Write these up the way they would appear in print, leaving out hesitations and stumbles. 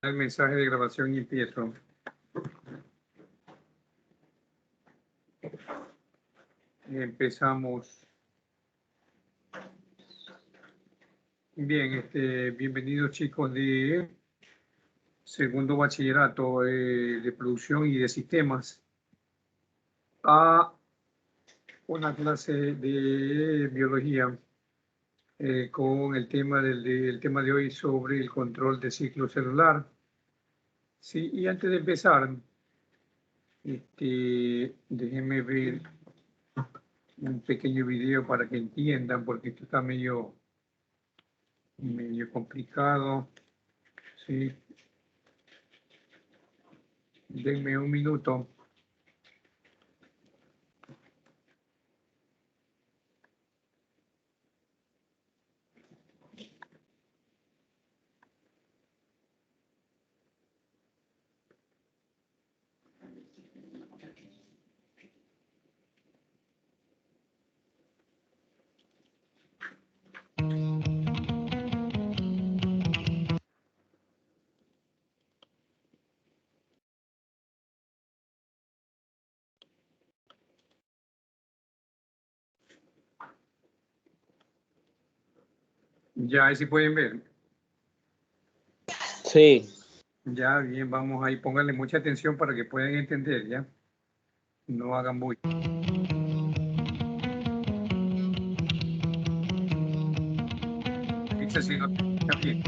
El mensaje de grabación y empiezo. Empezamos. Bien, bienvenidos chicos de segundo bachillerato de producción y de sistemas a una clase de biología con el tema el tema de hoy sobre el control de ciclo celular. Sí, y antes de empezar, déjenme ver un pequeño video para que entiendan, porque esto está medio complicado. Sí, denme un minuto. Ya, ahí sí pueden ver. Sí. Ya, bien, vamos ahí, pónganle mucha atención para que puedan entender, ¿ya? No hagan mucho. Dice si no está bien.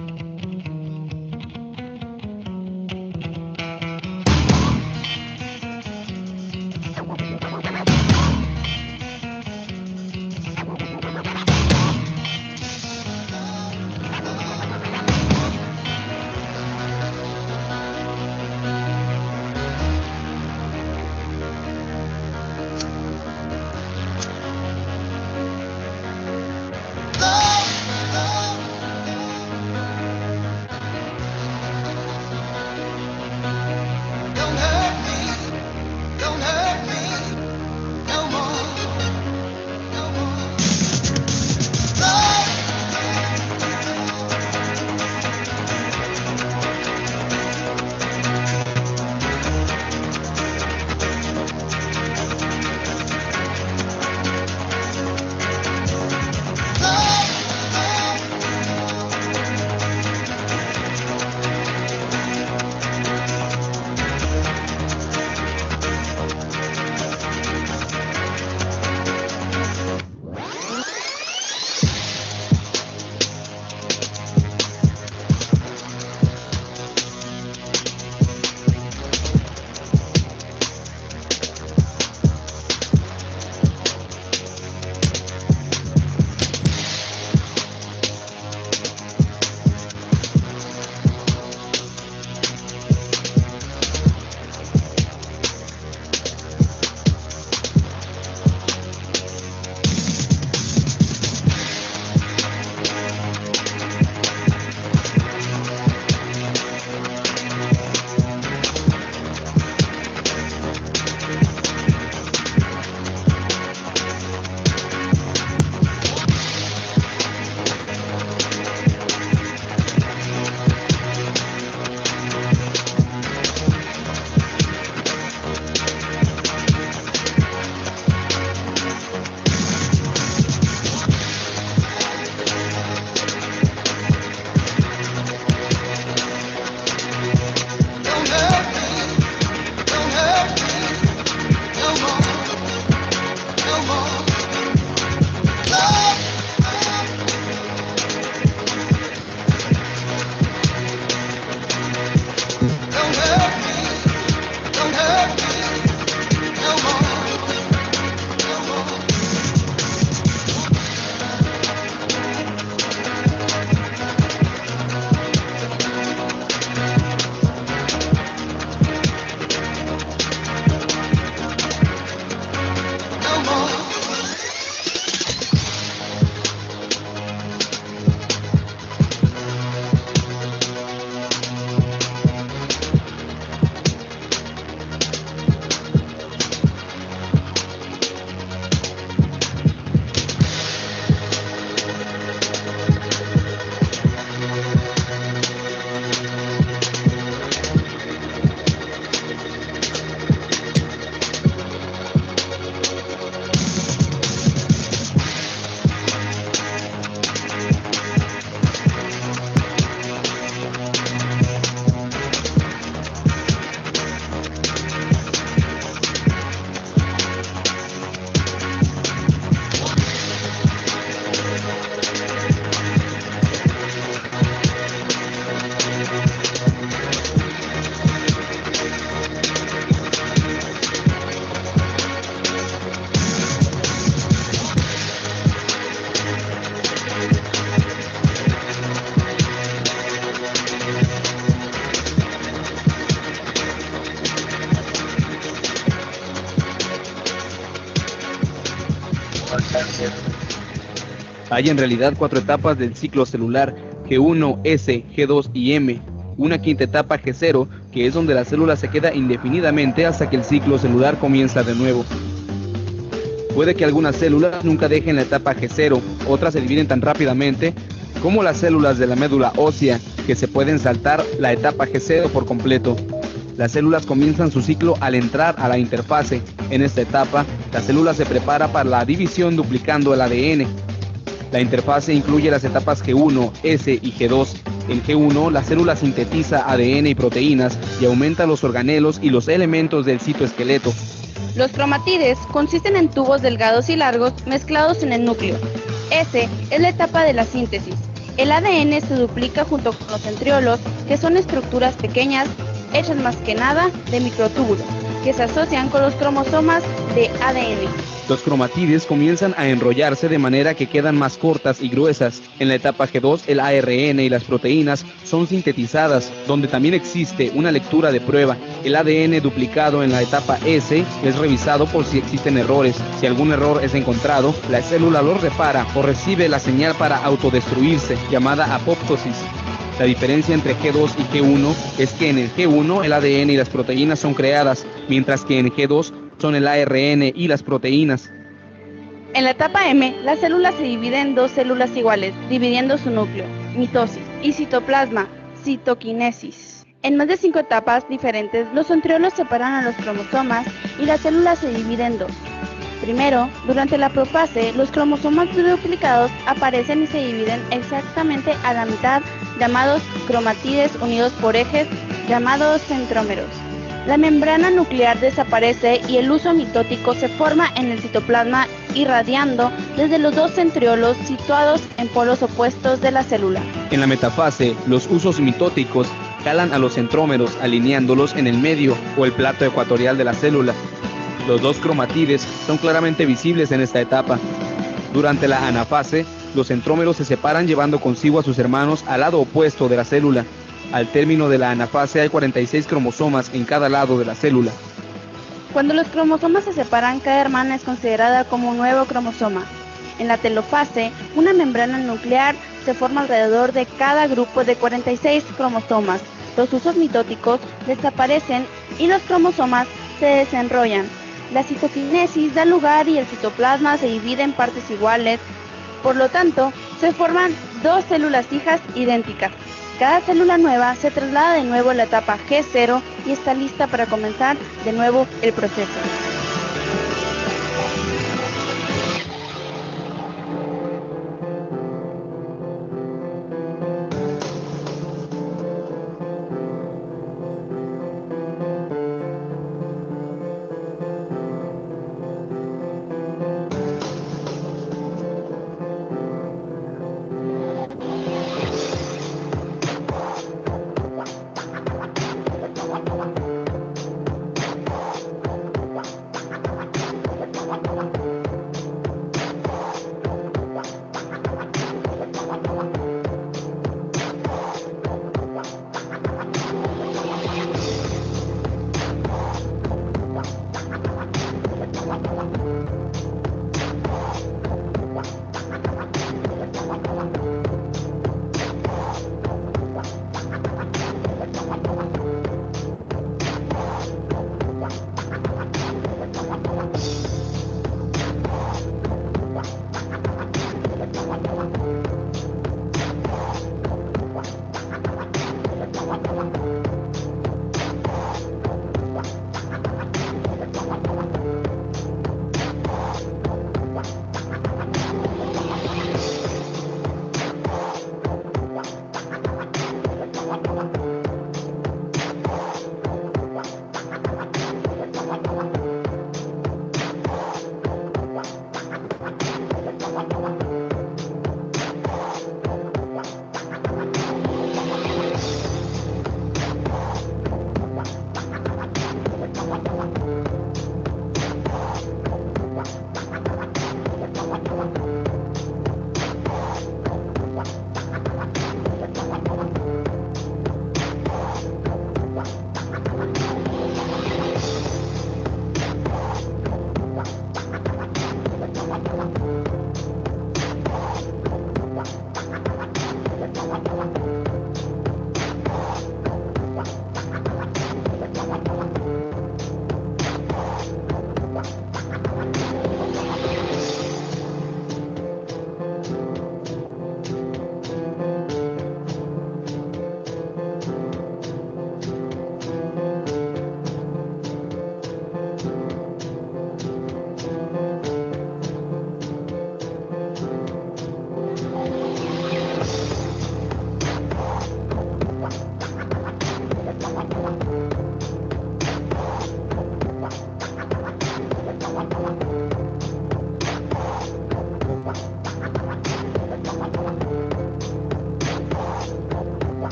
Hay en realidad 4 etapas del ciclo celular, G1, S, G2 y M. Una quinta etapa G0, que es donde la célula se queda indefinidamente hasta que el ciclo celular comienza de nuevo. Puede que algunas células nunca dejen la etapa G0, otras se dividen tan rápidamente como las células de la médula ósea, que se pueden saltar la etapa G0 por completo. Las células comienzan su ciclo al entrar a la interfase. En esta etapa, la célula se prepara para la división duplicando el ADN. La interfase incluye las etapas G1, S y G2. En G1, la célula sintetiza ADN y proteínas y aumenta los organelos y los elementos del citoesqueleto. Los cromatides consisten en tubos delgados y largos mezclados en el núcleo. S es la etapa de la síntesis. El ADN se duplica junto con los centriolos, que son estructuras pequeñas, hechas más que nada de microtúbulos, que se asocian con los cromosomas de ADN. Los cromatides comienzan a enrollarse de manera que quedan más cortas y gruesas. En la etapa G2, el ARN y las proteínas son sintetizadas, donde también existe una lectura de prueba. El ADN duplicado en la etapa S es revisado por si existen errores. Si algún error es encontrado, la célula lo repara o recibe la señal para autodestruirse, llamada apoptosis. La diferencia entre G2 y G1 es que en el G1 el ADN y las proteínas son creadas, mientras que en G2 son el ARN y las proteínas. En la etapa M, la célula se divide en 2 células iguales, dividiendo su núcleo, mitosis, y citoplasma, citoquinesis. En más de 5 etapas diferentes, los centriolos separan a los cromosomas y la célula se divide en 2. Primero, durante la profase, los cromosomas duplicados aparecen y se dividen exactamente a la mitad, llamados cromatides unidos por ejes, llamados centrómeros. La membrana nuclear desaparece y el huso mitótico se forma en el citoplasma, irradiando desde los 2 centriolos situados en polos opuestos de la célula. En la metafase, los husos mitóticos jalan a los centrómeros, alineándolos en el medio o el plato ecuatorial de la célula. Los 2 cromatides son claramente visibles en esta etapa. Durante la anafase, los centrómeros se separan llevando consigo a sus hermanos al lado opuesto de la célula. Al término de la anafase hay 46 cromosomas en cada lado de la célula. Cuando los cromosomas se separan, cada hermana es considerada como un nuevo cromosoma. En la telofase, una membrana nuclear se forma alrededor de cada grupo de 46 cromosomas. Los husos mitóticos desaparecen y los cromosomas se desenrollan. La citoquinesis da lugar y el citoplasma se divide en partes iguales. Por lo tanto, se forman 2 células hijas idénticas. Cada célula nueva se traslada de nuevo a la etapa G0 y está lista para comenzar de nuevo el proceso.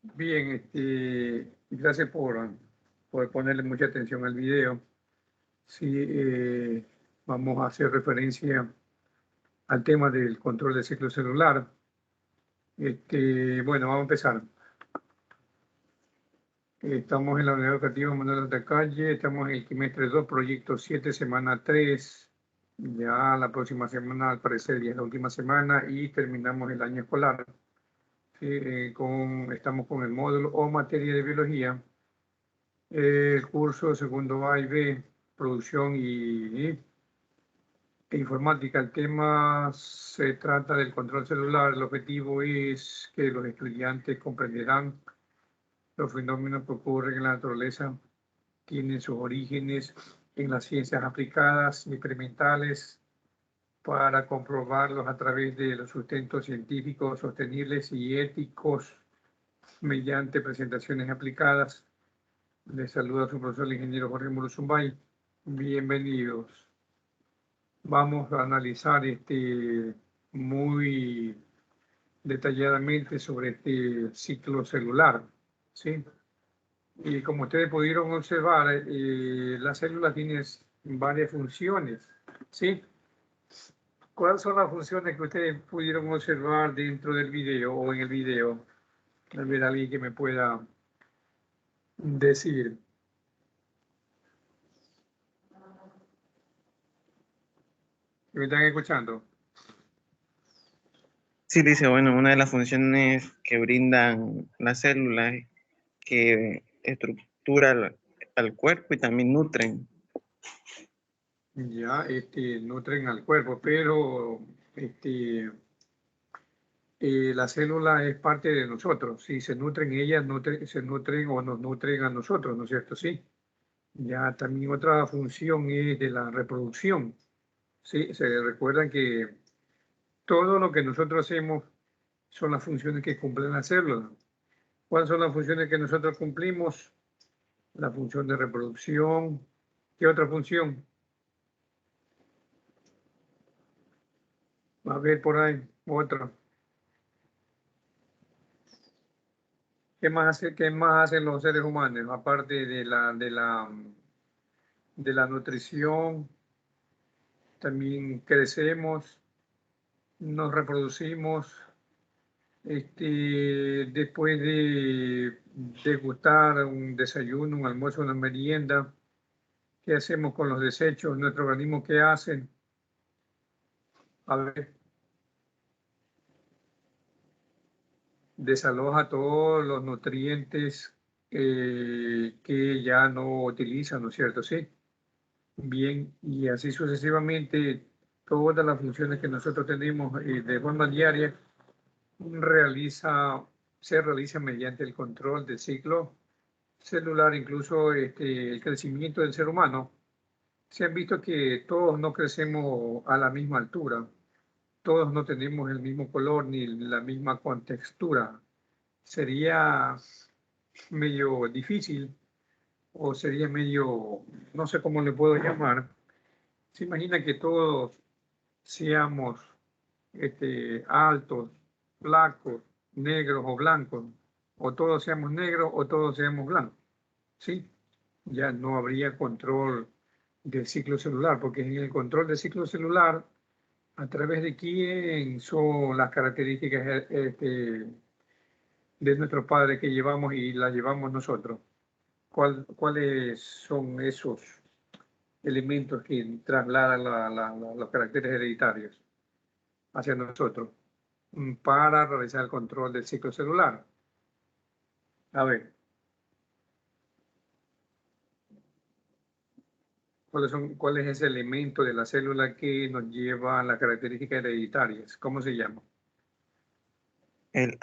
Bien, gracias por ponerle mucha atención al video. Sí, vamos a hacer referencia al tema del control del ciclo celular. Bueno, vamos a empezar. Estamos en la unidad educativa Manuel de Calle, estamos en el trimestre 2, proyecto 7, semana 3. Ya la próxima semana, al parecer, ya es la última semana y terminamos el año escolar. Sí, estamos con el módulo o materia de biología. El curso segundo A y B, producción e informática. El tema se trata del control celular. El objetivo es que los estudiantes comprenderán los fenómenos que ocurren en la naturaleza, tienen sus orígenes en las ciencias aplicadas y experimentales para comprobarlos a través de los sustentos científicos sostenibles y éticos mediante presentaciones aplicadas. Les saluda su profesor el ingeniero Jorge Muruzumbay. Bienvenidos. Vamos a analizar muy detalladamente sobre este ciclo celular, ¿sí? Y como ustedes pudieron observar, la célula tiene varias funciones, ¿sí? ¿Cuáles son las funciones que ustedes pudieron observar dentro del video o en el video? A ver, alguien que me pueda decir. ¿Me están escuchando? Sí, dice, bueno, una de las funciones que brindan las células es que estructura al cuerpo y también nutren. Ya, nutren al cuerpo, pero la célula es parte de nosotros. Si se nutren ellas, se nutren o nos nutren a nosotros, ¿no es cierto? Sí. Ya también otra función es de la reproducción. Sí, se recuerdan que todo lo que nosotros hacemos son las funciones que cumplen las células. ¿Cuáles son las funciones que nosotros cumplimos? La función de reproducción. ¿Qué otra función? Va a ver por ahí otra. ¿Qué más hacen los seres humanos? Aparte de la nutrición, también crecemos, nos reproducimos. Después de degustar un desayuno, un almuerzo, una merienda, ¿qué hacemos con los desechos? ¿Nuestro organismo qué hace? A ver, desaloja todos los nutrientes que ya no utilizan, ¿no es cierto? Sí. Bien, y así sucesivamente, todas las funciones que nosotros tenemos de forma diaria se realiza mediante el control del ciclo celular, incluso el crecimiento del ser humano. Se han visto que todos no crecemos a la misma altura, todos no tenemos el mismo color ni la misma contextura. Sería medio difícil o sería medio, no sé cómo le puedo llamar. Se imagina que todos seamos altos, flacos, negros o blancos, o todos seamos negros o todos seamos blancos, ¿sí? Ya no habría control del ciclo celular, porque en el control del ciclo celular, a través de quién son las características de nuestros padres que llevamos y las llevamos nosotros. ¿Cuáles son esos elementos que trasladan los caracteres hereditarios hacia nosotros para realizar el control del ciclo celular? A ver, ¿cuál es ese elemento de la célula que nos lleva a las características hereditarias? ¿Cómo se llama? El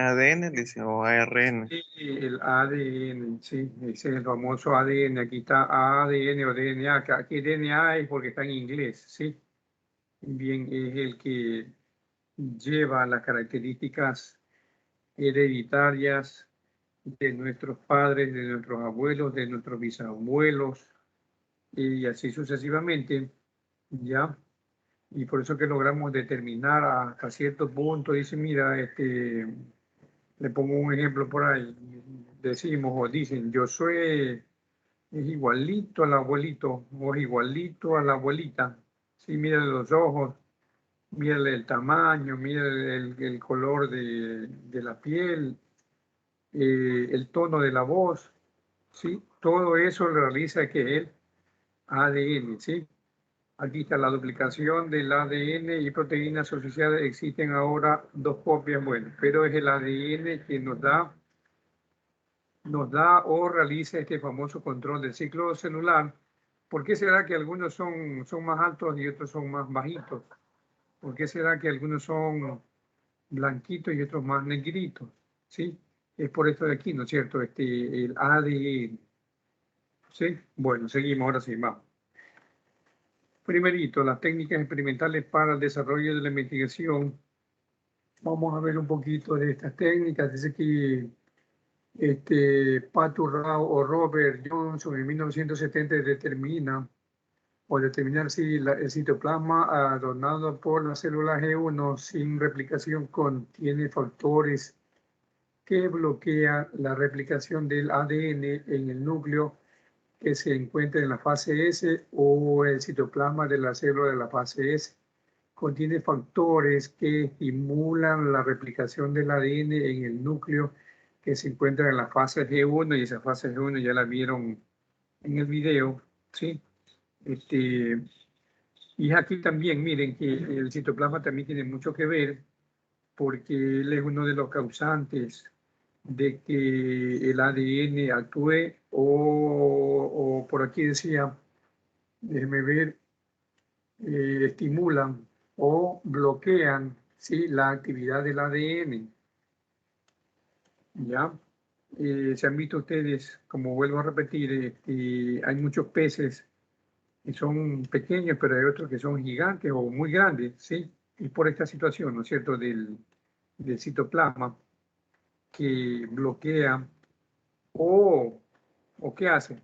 ADN, dice, o ARN. Sí, el ADN, sí, ese es el famoso ADN. Aquí está ADN o DNA, que aquí DNA es porque está en inglés, ¿sí? Bien, es el que lleva las características hereditarias de nuestros padres, de nuestros abuelos, de nuestros bisabuelos, y así sucesivamente, ¿ya? Y por eso que logramos determinar hasta cierto punto, dice, mira, Le pongo un ejemplo por ahí. Decimos o dicen, yo soy es igualito al abuelito o es igualito a la abuelita. Sí, mírale los ojos, mírale el tamaño, mírale el color de la piel, el tono de la voz, ¿sí? Todo eso lo realiza que el ADN, ¿sí? Aquí está la duplicación del ADN y proteínas asociadas. Existen ahora dos copias, bueno, pero es el ADN que nos da o realiza este famoso control del ciclo celular. ¿Por qué será que algunos son más altos y otros son más bajitos? ¿Por qué será que algunos son blanquitos y otros más negritos? ¿Sí? Es por esto de aquí, ¿no es cierto? El ADN. ¿Sí? Bueno, seguimos, ahora sí, vamos. Primerito, las técnicas experimentales para el desarrollo de la investigación. Vamos a ver un poquito de estas técnicas. Dice que Patu Rao o Robert Johnson en 1970 determinar si el citoplasma adornado por la célula G1 sin replicación contiene factores que bloquean la replicación del ADN en el núcleo que se encuentra en la fase S, o el citoplasma de la célula de la fase S contiene factores que estimulan la replicación del ADN en el núcleo que se encuentra en la fase G1, y esa fase G1 ya la vieron en el video, ¿sí? Y aquí también, miren que el citoplasma también tiene mucho que ver, porque él es uno de los causantes de que el ADN actúe o por aquí decía, déjeme ver, estimulan o bloquean, ¿sí?, la actividad del ADN. ¿Ya? Se han visto ustedes, como vuelvo a repetir, hay muchos peces que son pequeños, pero hay otros que son gigantes o muy grandes, ¿sí? Y por esta situación, ¿no es cierto?, del citoplasma que bloquea o ¿qué hace?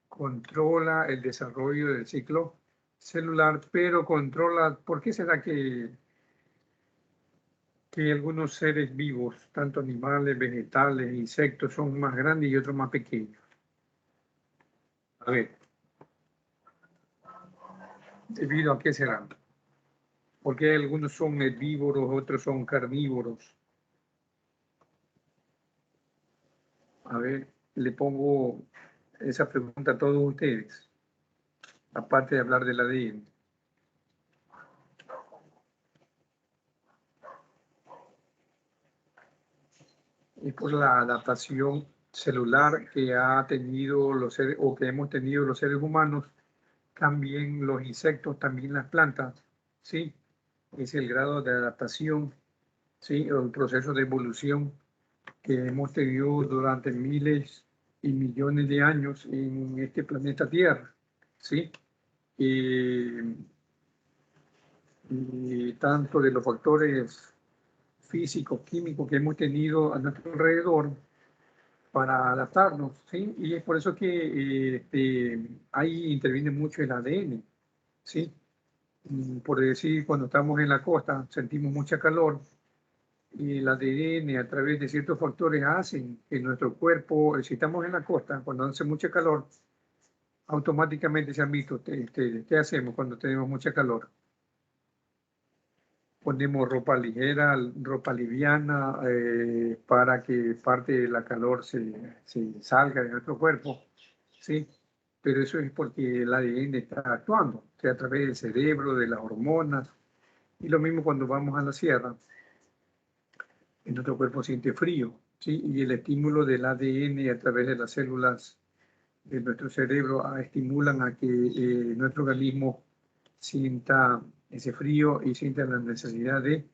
Controla el desarrollo del ciclo celular, pero controla, ¿por qué será que algunos seres vivos, tanto animales, vegetales, insectos, son más grandes y otros más pequeños? A ver, ¿debido a qué será? Porque algunos son herbívoros, otros son carnívoros. A ver, le pongo esa pregunta a todos ustedes, aparte de hablar del ADN. Es por la adaptación celular que ha tenido los seres, o que hemos tenido los seres humanos, también los insectos, también las plantas, ¿sí? Es el grado de adaptación, ¿sí?, o el proceso de evolución que hemos tenido durante miles y millones de años en este planeta Tierra, ¿sí? Y tanto de los factores físicos, químicos que hemos tenido a nuestro alrededor para adaptarnos, ¿sí? Y es por eso que ahí interviene mucho el ADN, ¿sí? Por decir, cuando estamos en la costa sentimos mucha calor, y el ADN a través de ciertos factores hacen que nuestro cuerpo, si estamos en la costa, cuando hace mucha calor, automáticamente se han visto, ¿qué hacemos cuando tenemos mucha calor? Ponemos ropa ligera, ropa liviana, para que parte de la calor se salga de nuestro cuerpo, ¿sí? Pero eso es porque el ADN está actuando, o sea, a través del cerebro, de las hormonas. Y lo mismo cuando vamos a la sierra, en nuestro cuerpo siente frío, ¿sí? Y el estímulo del ADN a través de las células de nuestro cerebro estimulan a que nuestro organismo sienta ese frío y sienta la necesidad de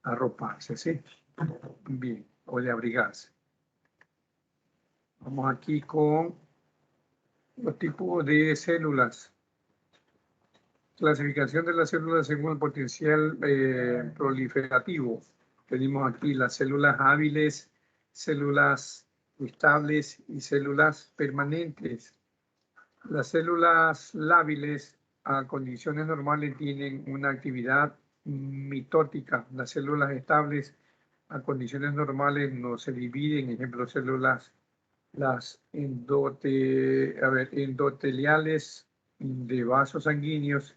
arroparse, ¿sí? Bien, o de abrigarse. Vamos aquí con los tipos de células. Clasificación de las células según el potencial proliferativo. Tenemos aquí las células hábiles, células estables y células permanentes. Las células lábiles a condiciones normales tienen una actividad mitótica. Las células estables a condiciones normales no se dividen, ejemplo, células, las endoteliales de vasos sanguíneos,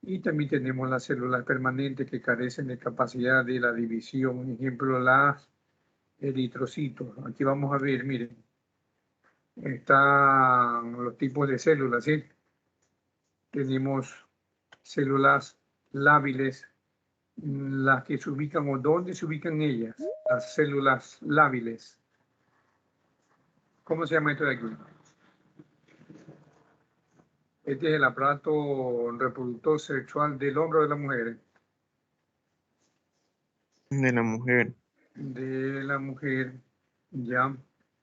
y también tenemos las células permanentes que carecen de capacidad de la división, ejemplo, las eritrocitos. Aquí vamos a ver, miren, están los tipos de células, ¿sí? Tenemos células lábiles, las que se ubican o dónde se ubican ellas, las células lábiles. ¿Cómo se llama esto de aquí? Este es el aparato reproductor sexual del hombre o de la mujer. De la mujer. De la mujer, ya.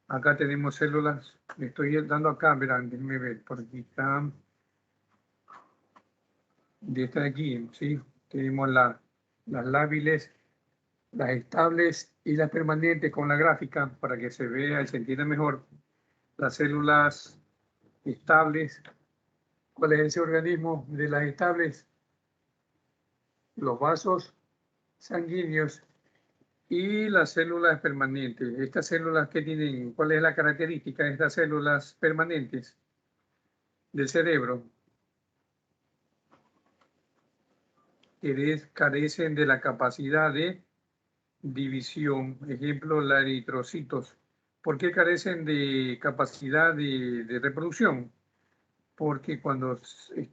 Acá tenemos células, le estoy dando acá, verán, déjenme ver, por aquí está, de esta de aquí, ¿sí? Tenemos las lábiles, las estables y las permanentes con la gráfica para que se vea y se entienda mejor. Las células estables, ¿cuál es ese organismo de las estables? Los vasos sanguíneos y las células permanentes. Estas células que tienen, ¿cuál es la característica de estas células permanentes del cerebro? Que carecen de la capacidad de división. Ejemplo, los eritrocitos. ¿Por qué carecen de capacidad de reproducción? Porque cuando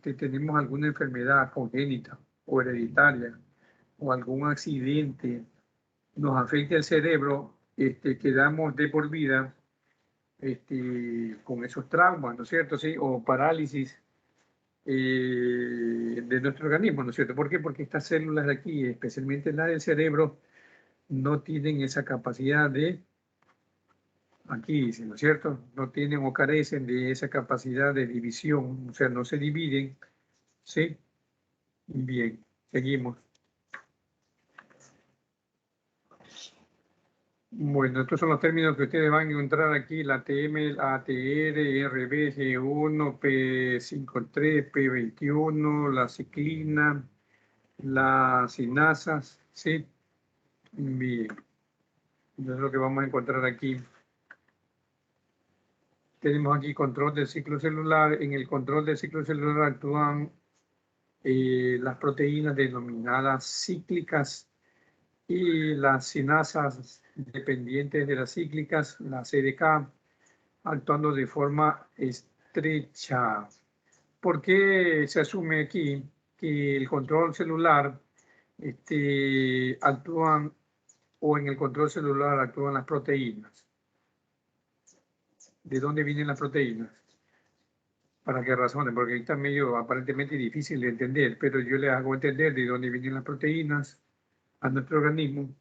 tenemos alguna enfermedad congénita o hereditaria o algún accidente nos afecta el cerebro, quedamos de por vida con esos traumas, ¿no es cierto? ¿Sí? O parálisis de nuestro organismo, ¿no es cierto? ¿Por qué? Porque estas células de aquí, especialmente las del cerebro, no tienen esa capacidad de, aquí, ¿no es cierto? No tienen o carecen de esa capacidad de división, o sea, no se dividen, ¿sí? Bien, seguimos. Bueno, estos son los términos que ustedes van a encontrar aquí, la ATM, la ATR, RB, G1, P53, P21, la ciclina, las sinasas, ¿sí? Bien, eso es lo que vamos a encontrar aquí. Tenemos aquí control del ciclo celular. En el control del ciclo celular actúan las proteínas denominadas cíclicas y las sinasas dependientes de las cíclicas, la CDK, actuando de forma estrecha. ¿Por qué se asume aquí que el control celular actúan, o en el control celular actúan las proteínas? ¿De dónde vienen las proteínas? ¿Para qué razones? Porque ahí está medio aparentemente difícil de entender, pero yo les hago entender de dónde vienen las proteínas a nuestro organismo.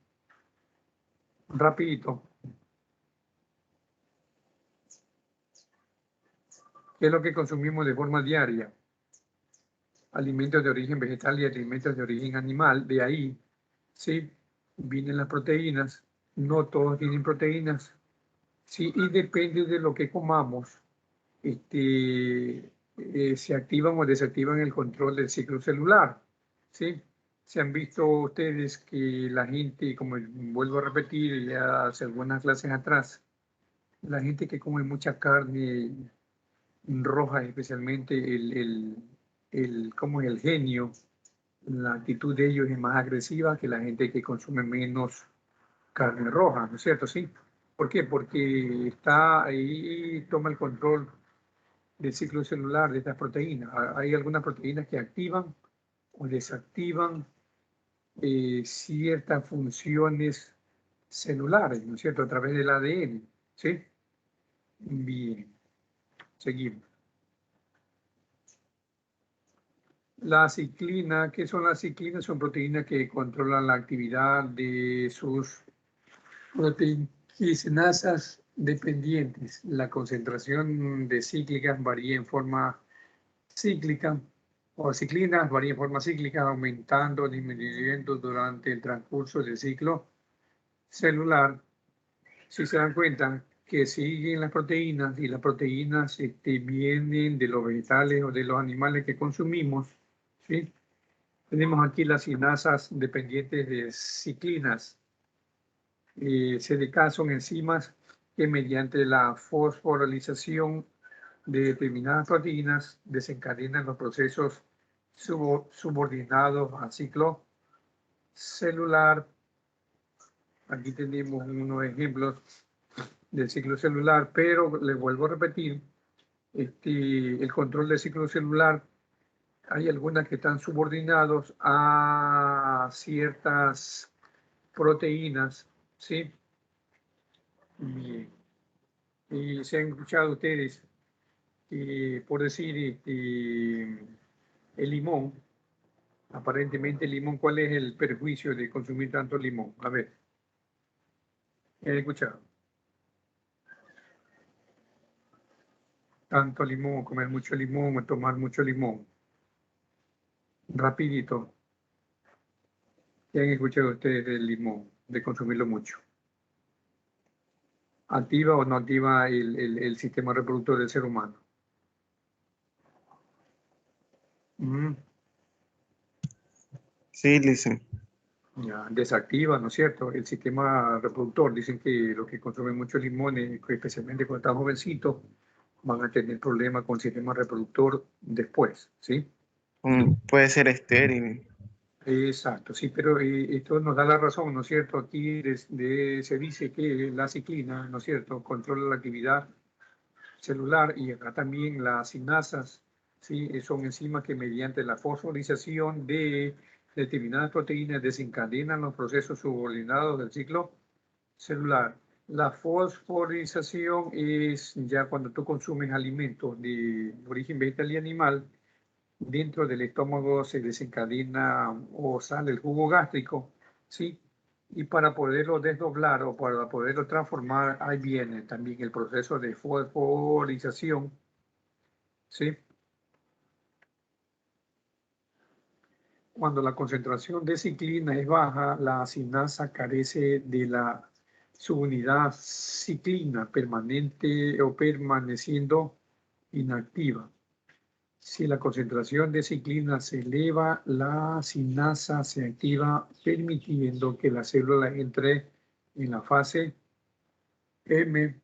Rapidito. ¿Qué es lo que consumimos de forma diaria? Alimentos de origen vegetal y alimentos de origen animal. De ahí, ¿sí? Vienen las proteínas. No todos tienen proteínas. Sí, y depende de lo que comamos, se activan o desactivan el control del ciclo celular, ¿sí? Se han visto ustedes que la gente, como vuelvo a repetir ya hace algunas clases atrás, la gente que come mucha carne roja, especialmente como el genio, la actitud de ellos es más agresiva que la gente que consume menos carne roja, ¿no es cierto? Sí. ¿Por qué? Porque está ahí, toma el control del ciclo celular de estas proteínas. Hay algunas proteínas que activan o desactivan ciertas funciones celulares, ¿no es cierto? A través del ADN, ¿sí? Bien, seguimos. La ciclina, ¿qué son las ciclinas? Son proteínas que controlan la actividad de sus proteinasas dependientes. La concentración de cíclicas varía en forma cíclica, o ciclinas varía en forma cíclica, aumentando o disminuyendo durante el transcurso del ciclo celular. Si se dan cuenta que siguen las proteínas, y las proteínas vienen de los vegetales o de los animales que consumimos, ¿sí? Tenemos aquí las sinasas dependientes de ciclinas. CDK son enzimas que mediante la fosforilización de determinadas proteínas desencadenan los procesos subordinados al ciclo celular. Aquí tenemos unos ejemplos del ciclo celular, pero les vuelvo a repetir, el control del ciclo celular, hay algunas que están subordinados a ciertas proteínas, ¿sí? Bien. Y se han escuchado ustedes, por decir, el limón, aparentemente el limón, ¿cuál es el perjuicio de consumir tanto limón? A ver, he escuchado. Tanto limón, comer mucho limón, tomar mucho limón. Rapidito. ¿Qué han escuchado ustedes del limón, de consumirlo mucho? ¿Activa o no activa el sistema reproductor del ser humano? Mm, Sí, dice. ya, desactiva, ¿no es cierto? El sistema reproductor. Dicen que los que consumen mucho limón, especialmente cuando están jovencitos, van a tener problemas con el sistema reproductor después, ¿sí? Puede ser estéril. Exacto, sí, pero esto nos da la razón, ¿no es cierto? Aquí se dice que la ciclina, ¿no es cierto?, controla la actividad celular y acá también las sinasas, ¿sí? Son enzimas que mediante la fosforización de determinadas proteínas desencadenan los procesos subordinados del ciclo celular. La fosforización es ya cuando tú consumes alimentos de origen vegetal y animal, dentro del estómago se desencadena o sale el jugo gástrico, ¿sí? Y para poderlo desdoblar o para poderlo transformar, ahí viene también el proceso de fosforización, ¿sí? Cuando la concentración de ciclina es baja, la sinasa carece de la subunidad ciclina permanente o permaneciendo inactiva. Si la concentración de ciclina se eleva, la sinasa se activa, permitiendo que la célula entre en la fase M.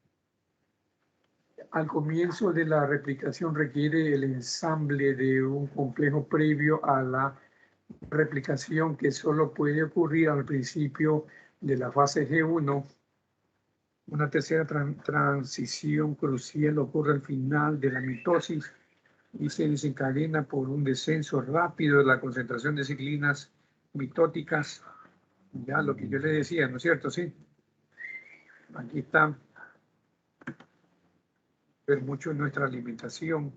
Al comienzo de la replicación requiere el ensamble de un complejo previo a la replicación que solo puede ocurrir al principio de la fase G1. Una tercera transición crucial ocurre al final de la mitosis y se desencadena por un descenso rápido de la concentración de ciclinas mitóticas. Ya lo que yo le decía, ¿no es cierto? Sí. Aquí está. Ver mucho en nuestra alimentación.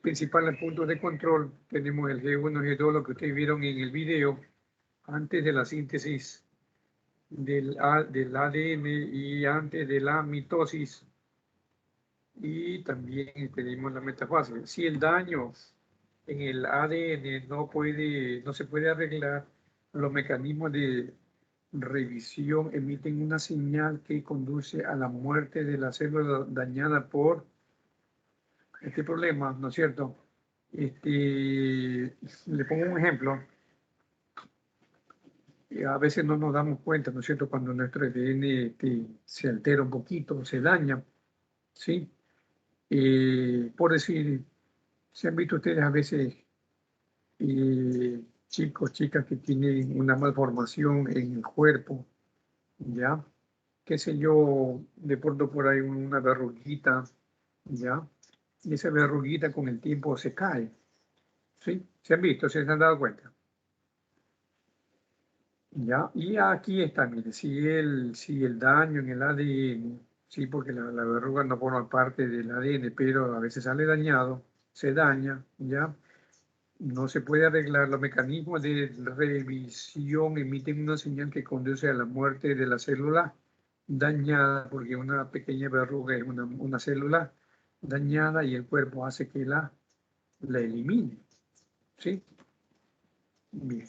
Principales puntos de control. Tenemos el G1, G2, lo que ustedes vieron en el video, antes de la síntesis del ADN y antes de la mitosis. Y también tenemos la metafase. Si el daño en el ADN no se puede arreglar, los mecanismos de revisión emiten una señal que conduce a la muerte de la célula dañada por este problema, ¿no es cierto? Le pongo un ejemplo. A veces no nos damos cuenta, ¿no es cierto?, cuando nuestro ADN se altera un poquito, se daña, ¿sí? Por decir, se han visto ustedes a veces chicos, chicas que tienen una malformación en el cuerpo, ¿ya? Qué sé yo, de pronto por ahí una verruguita, ¿ya? Y esa verruguita con el tiempo se cae, ¿sí? ¿Se han visto? ¿Se han dado cuenta? ¿Ya? Y aquí está, mire, si el daño en el ADN, sí, porque la verruga no forma parte del ADN, pero a veces sale dañado, se daña, ¿ya? No se puede arreglar. Los mecanismos de revisión emiten una señal que conduce a la muerte de la célula dañada, porque una pequeña verruga es una célula dañada y el cuerpo hace que la elimine. ¿Sí? Bien.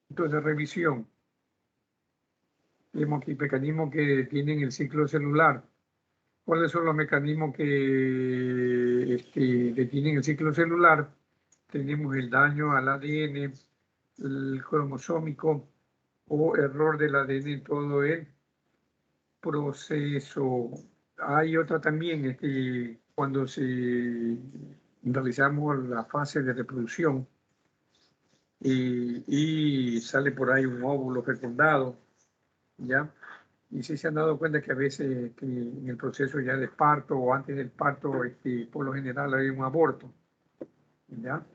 Entonces, revisión. Vemos que mecanismos que tienen el ciclo celular. ¿Cuáles son los mecanismos que detienen el ciclo celular? Tenemos el daño al ADN el cromosómico o error del ADN en todo el proceso. Hay otra también, cuando realizamos la fase de reproducción y sale por ahí un óvulo fecundado, ¿ya? Y si se han dado cuenta que a veces en el proceso ya del parto o antes del parto, por lo general hay un aborto, ¿ya?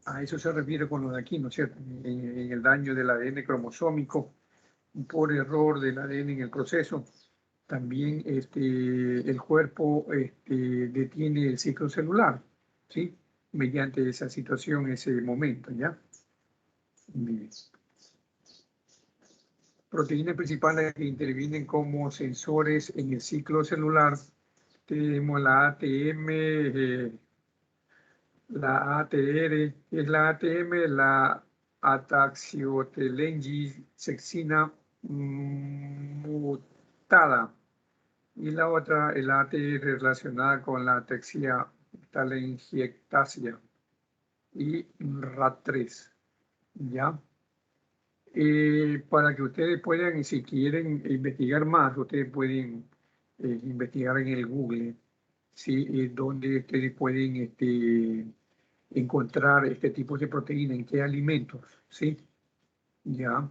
A eso se refiere con lo de aquí, ¿no es cierto? En el daño del ADN cromosómico por error del ADN en el proceso. También el cuerpo detiene el ciclo celular, ¿sí? Mediante esa situación, ese momento, ¿ya? Bien. Proteínas principales que intervienen como sensores en el ciclo celular. Tenemos la ATM, la ATR, es la ATM, la ataxiotelengisexina mutada. Y la otra, el ATR relacionada con la ataxia telangiectasia y RAT3, ¿ya? Para que ustedes puedan, y si quieren investigar más, ustedes pueden investigar en el Google, ¿sí? Donde ustedes pueden encontrar este tipo de proteína, en qué alimentos, ¿sí? Ya,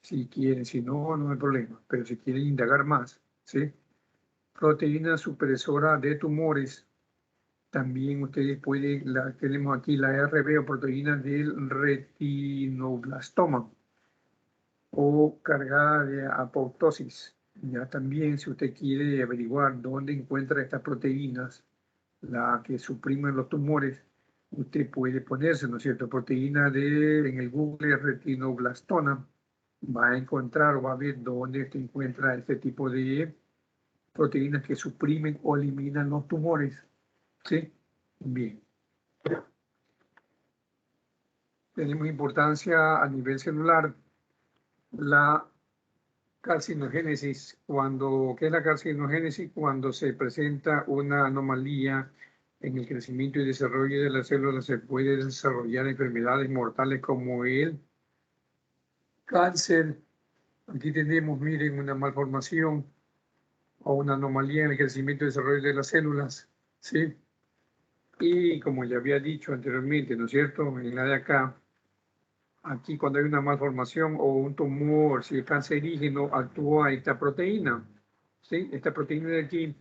si quieren, si no, no hay problema, pero si quieren indagar más, ¿sí? Proteína supresora de tumores, también ustedes pueden, tenemos aquí la RB o proteína del retinoblastoma o cargada de apoptosis. Ya también, si usted quiere averiguar dónde encuentra estas proteínas, la que suprimen los tumores, usted puede ponerse, ¿no es cierto? Proteína en el Google retinoblastoma, va a encontrar o va a ver dónde se encuentra este tipo de proteínas que suprimen o eliminan los tumores. ¿Sí? Bien. Tenemos importancia a nivel celular la carcinogénesis. ¿Qué es la carcinogénesis? Cuando se presenta una anomalía en el crecimiento y desarrollo de las células, se puede desarrollar enfermedades mortales como el cáncer. Aquí tenemos, miren, una malformación o una anomalía en el crecimiento y desarrollo de las células, ¿sí? Y como ya había dicho anteriormente, ¿no es cierto? En la de acá, aquí cuando hay una malformación o un tumor, si es cancerígeno, actúa esta proteína, ¿sí? Esta proteína de aquí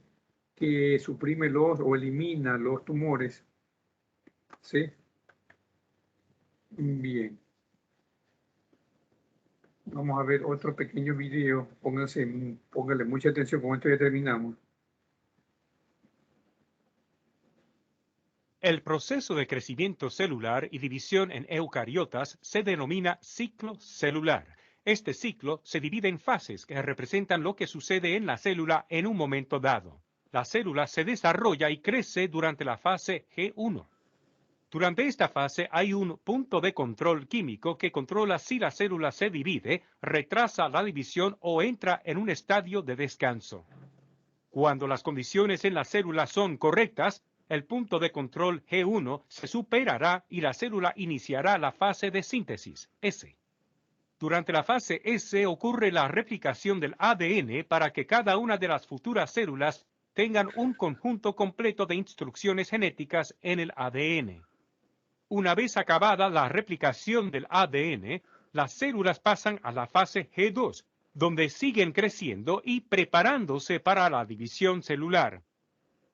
que suprime o elimina los tumores, ¿sí? Bien. Vamos a ver otro pequeño video. Póngale mucha atención, con esto ya terminamos. El proceso de crecimiento celular y división en eucariotas se denomina ciclo celular. Este ciclo se divide en fases que representan lo que sucede en la célula en un momento dado. La célula se desarrolla y crece durante la fase G1. Durante esta fase hay un punto de control químico que controla si la célula se divide, retrasa la división o entra en un estadio de descanso. Cuando las condiciones en la célula son correctas, el punto de control G1 se superará y la célula iniciará la fase de síntesis, S. Durante la fase S ocurre la replicación del ADN para que cada una de las futuras células tengan un conjunto completo de instrucciones genéticas en el ADN. Una vez acabada la replicación del ADN, las células pasan a la fase G2, donde siguen creciendo y preparándose para la división celular.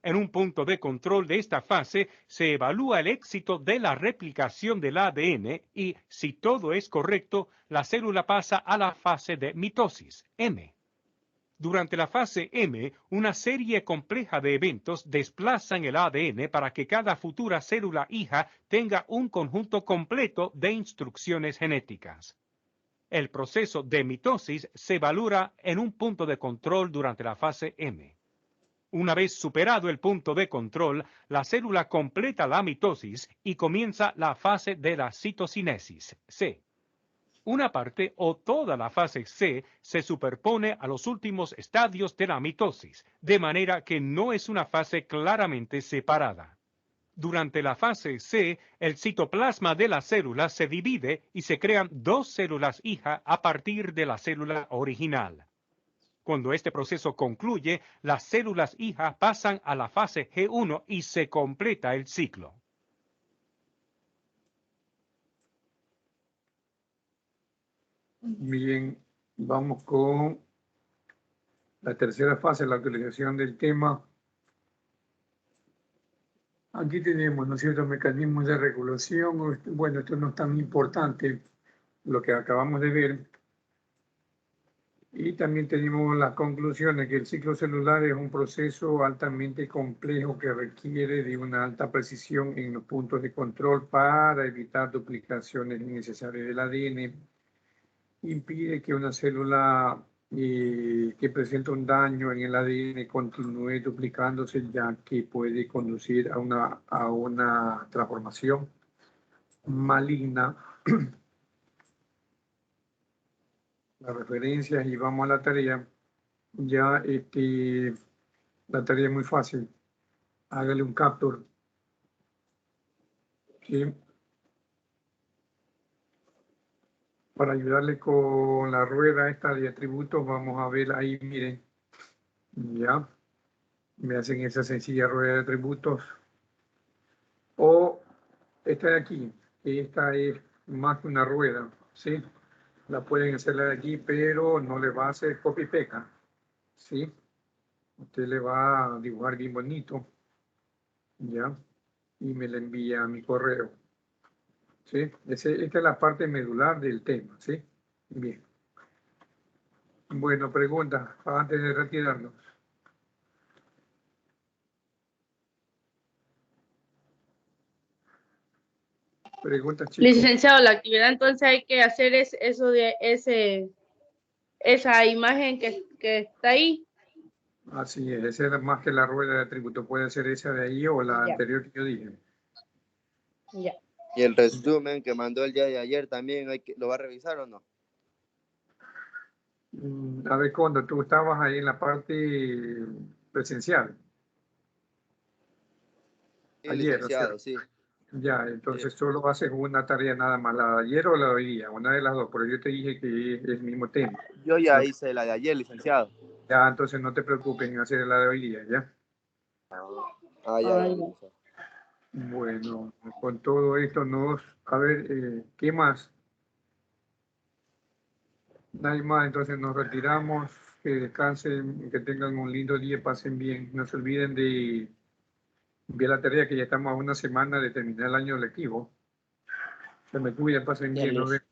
En un punto de control de esta fase se evalúa el éxito de la replicación del ADN y, si todo es correcto, la célula pasa a la fase de mitosis, M. Durante la fase M, una serie compleja de eventos desplazan el ADN para que cada futura célula hija tenga un conjunto completo de instrucciones genéticas. El proceso de mitosis se evalúa en un punto de control durante la fase M. Una vez superado el punto de control, la célula completa la mitosis y comienza la fase de la citocinesis, C. Una parte o toda la fase C se superpone a los últimos estadios de la mitosis, de manera que no es una fase claramente separada. Durante la fase C, el citoplasma de la célula se divide y se crean dos células hija a partir de la célula original. Cuando este proceso concluye, las células hija pasan a la fase G1 y se completa el ciclo. Bien, vamos con la tercera fase, la utilización del tema. Aquí tenemos, ¿no es cierto?, mecanismos de regulación. Bueno, esto no es tan importante, lo que acabamos de ver. Y también tenemos las conclusiones que el ciclo celular es un proceso altamente complejo que requiere de una alta precisión en los puntos de control para evitar duplicaciones innecesarias del ADN. Impide que una célula que presenta un daño en el ADN continúe duplicándose, ya que puede conducir a una transformación maligna. Las referencias y vamos a la tarea. Ya la tarea es muy fácil. Hágale un capture. ¿Sí? Para ayudarle con la rueda esta de atributos, vamos a ver ahí, miren. Ya. Me hacen esa sencilla rueda de atributos. O esta de aquí. Esta es más que una rueda. ¿Sí? La pueden hacerla de aquí, pero no le va a hacer copy y pega. ¿Sí? Usted le va a dibujar bien bonito. ¿Ya? Y me la envía a mi correo. ¿Sí? Esta es la parte medular del tema. ¿Sí? Bien. Bueno, pregunta antes de retirarnos. Preguntas, chicos. Licenciado, la actividad entonces hay que hacer eso de esa imagen que está ahí. Así es, esa es más que la rueda de atributo. Puede ser esa de ahí o la Ya. anterior que yo dije. Ya. Y el resumen que mandó el día de ayer también, ¿lo va a revisar o no? A ver, cuando tú estabas ahí en la parte presencial. Sí, Ayer, licenciado, o sea, sí. ya, entonces solo haces una tarea nada más, la de ayer o la de hoy día, una de las dos, pero yo te dije que es el mismo tema. Yo ya hice la de ayer, licenciado. Ya, entonces no te preocupes en hacer la de hoy día, ¿ya? Ya, Ay, licenciado. Bueno, con todo esto a ver, ¿qué más? Nadie más, entonces nos retiramos, que descansen, que tengan un lindo día, pasen bien. No se olviden de enviar la tarea, que ya estamos a una semana de terminar el año lectivo. Se me cuiden, pasen bien, nos vemos.